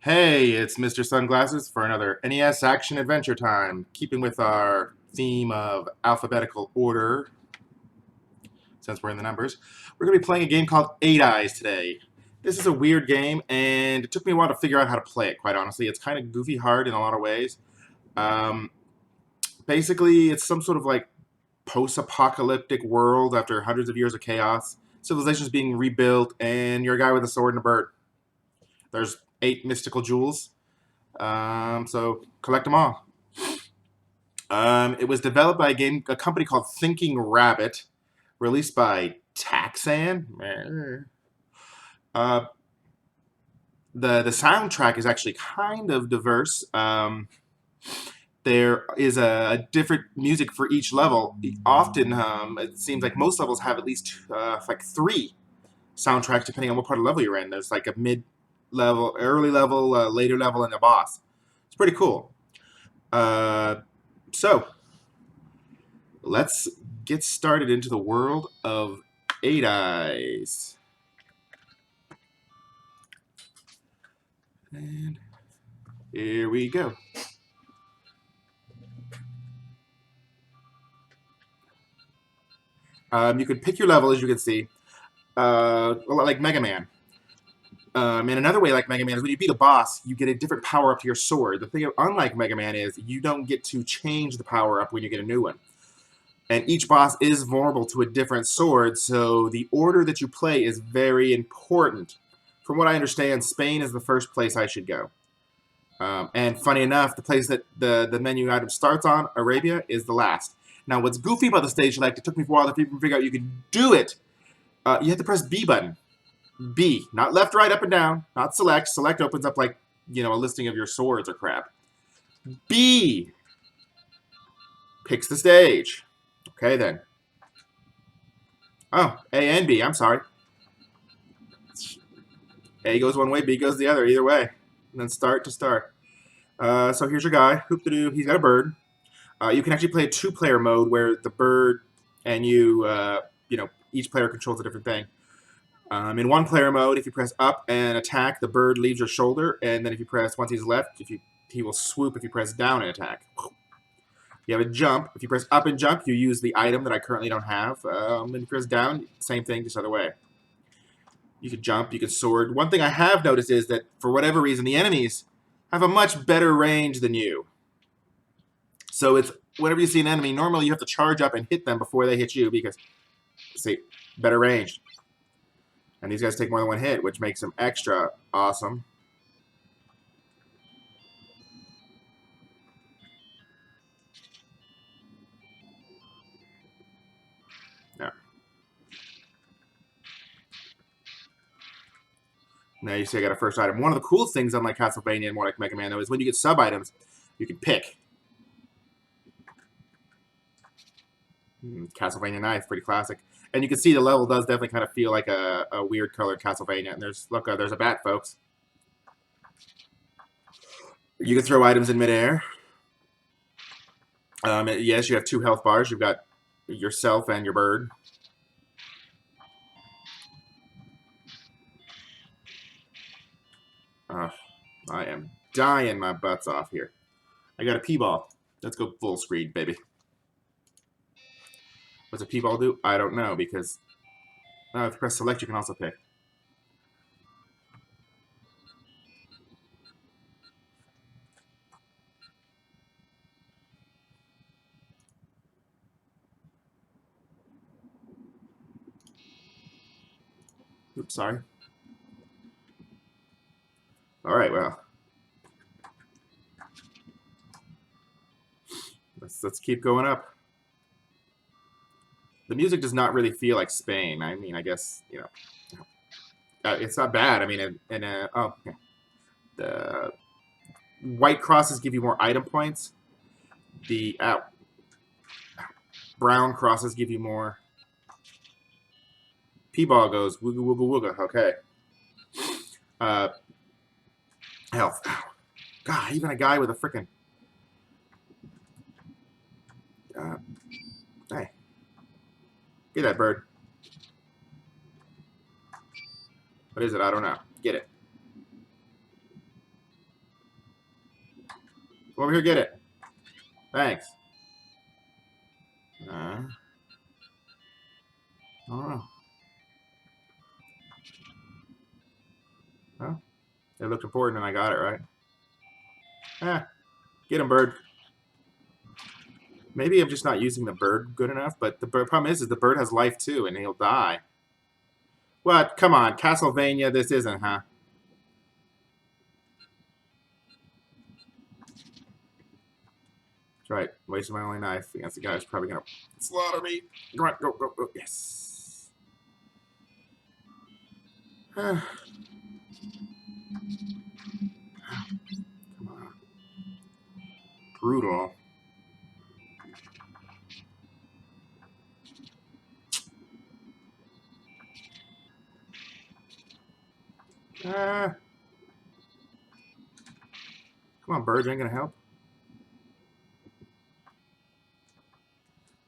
Hey, it's Mr. Sunglasses for another NES action adventure time. Keeping with our theme of alphabetical order, since we're in the numbers, we're going to be playing a game called Eight Eyes today. This is a weird game, and it took me a while to figure out how to play it, quite honestly. It's kind of goofy hard in a lot of ways. Um, Basically, it's some sort of like post-apocalyptic world after hundreds of years of chaos. Civilization's being rebuilt, and you're a guy with a sword and a bird. There's 8 mystical jewels. So collect them all. It was developed by a company called Thinking Rabbit, released by Taxan. Uh, the soundtrack is actually kind of diverse. There is a different music for each level. Often, it seems like most levels have at least like 3 soundtracks, depending on what part of the level you're in. There's like a mid level, early level, later level, and a boss. It's pretty cool. Uh, so let's get started into the world of Eight Eyes. And here we go. You can pick your level, as you can see, a lot like Mega Man. And another way, like Mega Man, is when you beat a boss, you get a different power up to your sword. The thing, unlike Mega Man, is you don't get to change the power up when you get a new one. And each boss is vulnerable to a different sword, so the order that you play is very important. From what I understand, Spain is the first place I should go. And funny enough, the place that the menu item starts on, Arabia, is the last. Now, what's goofy about the stage select, it took me a while to even figure out you could do it. You have to press B button. B, not left, right, up, and down, not select. Select opens up like, a listing of your swords or crap. B picks the stage. Okay, then. Oh, A and B, I'm sorry. A goes one way, B goes the other, either way. And then start to start. So here's your guy. Hoop-de-doo. He's got a bird. You can actually play a 2-player mode where the bird and each player controls a different thing. In 1-player mode, if you press up and attack, the bird leaves your shoulder, and then if you press, once he's left, he will swoop if you press down and attack. You have a jump. If you press up and jump, you use the item that I currently don't have. And if you press down, same thing, just other way. You can jump, you can sword. One thing I have noticed is that, for whatever reason, the enemies have a much better range than you. So it's whenever you see an enemy, normally you have to charge up and hit them before they hit you because, see, better range. And these guys take more than one hit, which makes them extra awesome. Yeah. Now you see I got a first item. One of the coolest things, unlike Castlevania and more like Mega Man, though, is when you get sub-items, you can pick. Castlevania knife, pretty classic. And you can see the level does definitely kind of feel like a weird colored Castlevania. And there's there's a bat, folks. You can throw items in midair. Yes, you have 2 health bars. You've got yourself and your bird. I am dying my butts off here. I got a P-ball. Let's go full screen, baby. What's a P-ball do? I don't know, because if you press select, you can also pick. Oops, sorry. All right, well. Let's keep going up. The music does not really feel like Spain. I mean, I guess, it's not bad. I mean, the white crosses give you more item points. The brown crosses give you more. P-ball goes wooga wooga wooga. Okay. Health. God, even a guy with a freaking. Hey, get that bird. What is it? I don't know. Get it. Come over here, get it. Thanks. I don't know. Well, it looked important and I got it right. Get him, bird. Maybe I'm just not using the bird good enough, but the problem is the bird has life too, and he'll die. What? Come on, Castlevania, this isn't, huh? That's right. Wasting my only knife against the guy who's probably gonna slaughter me. Come on, go, go, go. Yes. Come on. Brutal. Come on, bird, you ain't gonna help.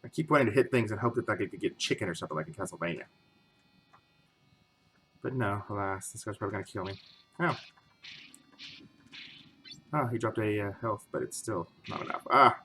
I keep wanting to hit things and hope that I could get chicken or something like in Castlevania. But no, alas, this guy's probably gonna kill me. Oh. Oh, he dropped a health, but it's still not enough. Ah!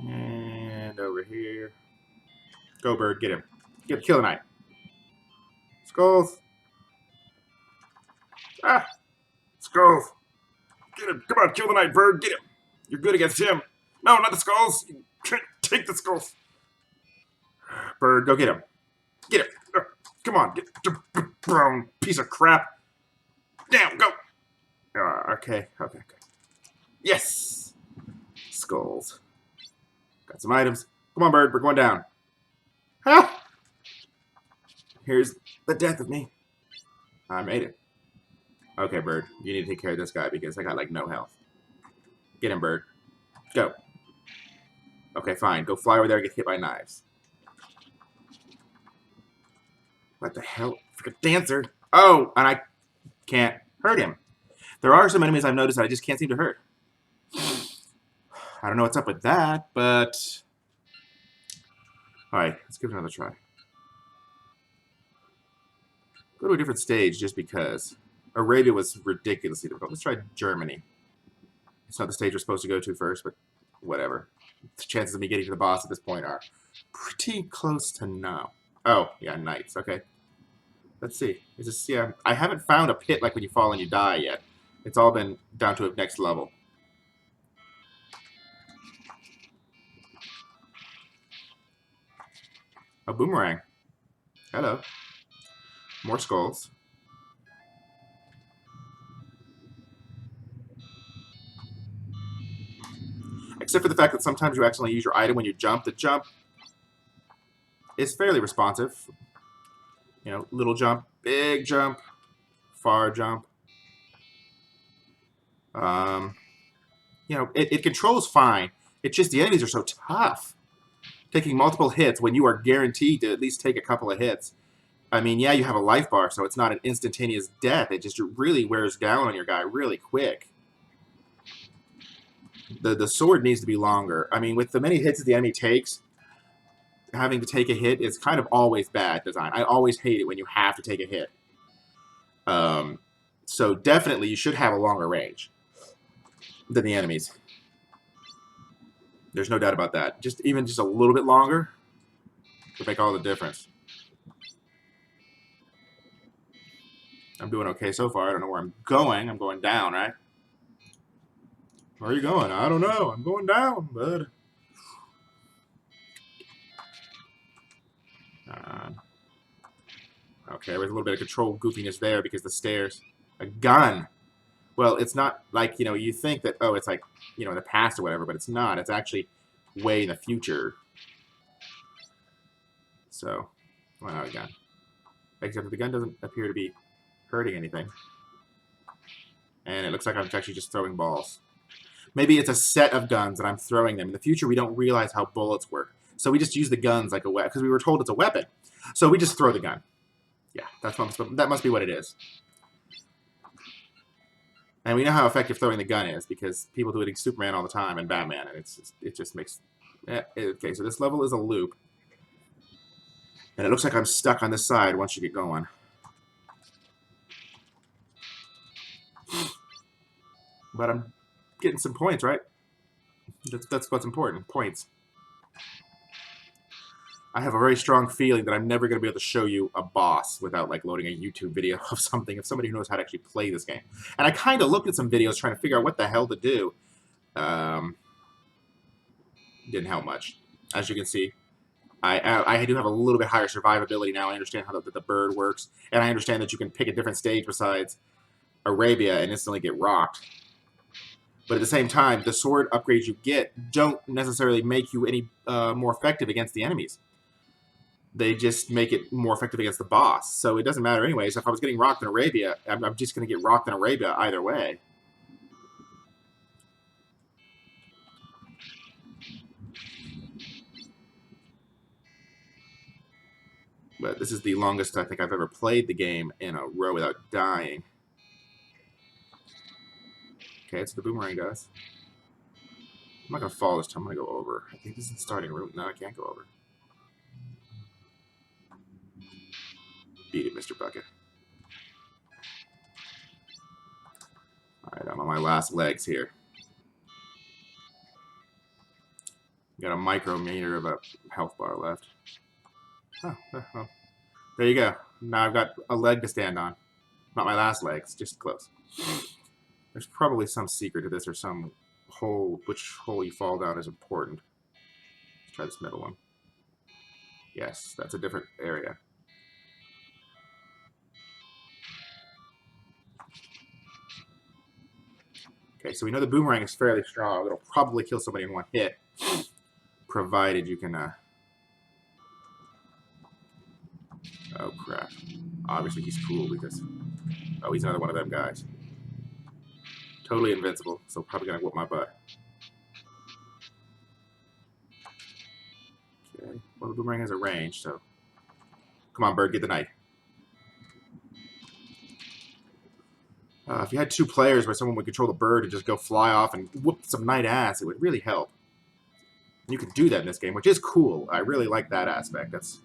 And over here. Go, bird, get him. Get kill the knight. Skulls! Ah! Skulls! Get him! Come on, kill the knight, bird! Get him! You're good against him! No, not the skulls! You can't take the skulls! Bird, go get him! Get him! Come on, get brown piece of crap! Damn, go! Okay. Yes! Skulls. Got some items. Come on, bird, we're going down. Ah! Here's the death of me. I made it. Okay, bird, you need to take care of this guy because I got, like, no health. Get him, bird. Go. Okay, fine. Go fly over there and get hit by knives. What the hell? Freaking dancer. Oh, and I can't hurt him. There are some enemies I've noticed that I just can't seem to hurt. I don't know what's up with that, but... Alright, let's give it another try. Go to a different stage just because. Arabia was ridiculously difficult. Let's try Germany. It's not the stage we're supposed to go to first, but whatever. The chances of me getting to the boss at this point are pretty close to no. Oh, yeah, knights. Okay. Let's see. Is this, yeah, I haven't found a pit like when you fall and you die yet. It's all been down to a next level. A boomerang. Hello. More skulls. Except for the fact that sometimes you accidentally use your item when you jump. The jump is fairly responsive. You know, little jump, big jump, far jump. You know, it controls fine. It's just the enemies are so tough. Taking multiple hits when you are guaranteed to at least take a couple of hits. I mean, yeah, you have a life bar, so it's not an instantaneous death. It just really wears down on your guy really quick. The sword needs to be longer. I mean, with the many hits that the enemy takes, having to take a hit is kind of always bad design. I always hate it when you have to take a hit. So definitely you should have a longer range than the enemies. There's no doubt about that. Even just a little bit longer would make all the difference. I'm doing okay so far. I don't know where I'm going. I'm going down, right? Where are you going? I don't know. I'm going down, bud. Okay, there's a little bit of control goofiness there because the stairs. A gun. Well, it's not like, you know, you think that, oh, it's like, you know, in the past or whatever, but it's not. It's actually way in the future. So, why not a gun? Except that the gun doesn't appear to be hurting anything. And it looks like I'm actually just throwing balls. Maybe it's a set of guns and I'm throwing them. In the future, we don't realize how bullets work. So we just use the guns like a weapon, because we were told it's a weapon. So we just throw the gun. Yeah, that must be what it is. And we know how effective throwing the gun is, because people do it in Superman all the time and Batman, and it just makes... Okay, so this level is a loop. And it looks like I'm stuck on this side once you get going. But I'm getting some points, right? That's what's important, points. I have a very strong feeling that I'm never going to be able to show you a boss without like loading a YouTube video of something, of somebody who knows how to actually play this game. And I kind of looked at some videos trying to figure out what the hell to do. Didn't help much. As you can see, I do have a little bit higher survivability now. I understand how the bird works, and I understand that you can pick a different stage besides Arabia and instantly get rocked. But at the same time, the sword upgrades you get don't necessarily make you any more effective against the enemies. They just make it more effective against the boss. So it doesn't matter anyways. If I was getting rocked in Arabia, I'm just going to get rocked in Arabia either way. But this is the longest I think I've ever played the game in a row without dying. Okay, it's the boomerang does. I'm not going to fall this time. I'm going to go over. I think this is the starting room. No, I can't go over. Beat it, Mr. Bucket. Alright, I'm on my last legs here. Got a micrometer of a health bar left. Oh, well, there you go. Now I've got a leg to stand on. Not my last legs, just close. There's probably some secret to this or some hole. Which hole you fall down is important. Let's try this middle one. Yes, that's a different area. Okay, so we know the boomerang is fairly strong. It'll probably kill somebody in one hit. Provided you can... Oh, crap. Obviously he's cool because... Oh, he's another one of them guys. Totally invincible, so probably gonna whoop my butt. Okay, well, the boomerang has a range, so... Come on, bird, get the knife. If you had two players where someone would control the bird and just go fly off and whoop some knight ass, it would really help. You can do that in this game, which is cool. I really like that aspect. That's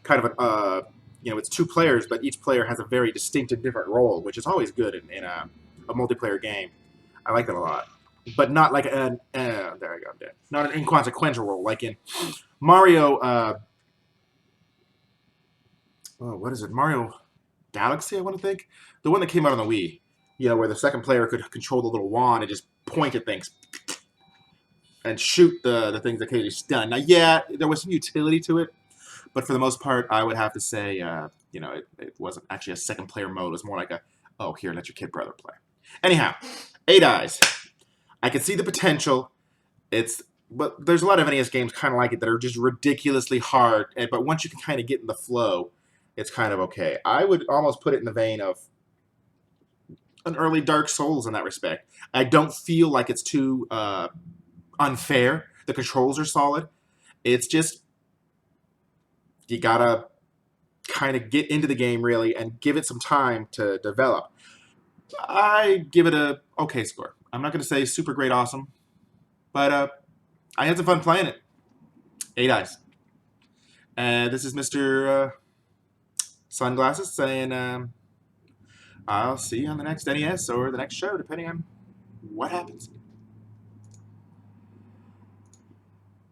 kind of an, you know, it's two players, but each player has a very distinct and different role, which is always good in a multiplayer game. I like that a lot. But not like an, there I go, I'm dead. Not an inconsequential role, like in Mario, oh, what is it? Mario Galaxy, I want to think? The one that came out on the Wii. You know, where the second player could control the little wand and just point at things and shoot the things that occasionally stun. Now, yeah, there was some utility to it, but for the most part, I would have to say, you know, it wasn't actually a second player mode. It was more like a, oh, here, let your kid brother play. Anyhow, 8 eyes. I can see the potential. But there's a lot of NES games kind of like it that are just ridiculously hard. But once you can kind of get in the flow, it's kind of okay. I would almost put it in the vein of an early Dark Souls in that respect. I don't feel like it's too unfair. The controls are solid. It's just you gotta kind of get into the game really and give it some time to develop. I give it a okay score. I'm not gonna say super great awesome, but I had some fun playing it. 8 eyes. And this is Mr. Sunglasses saying I'll see you on the next NES or the next show, depending on what happens.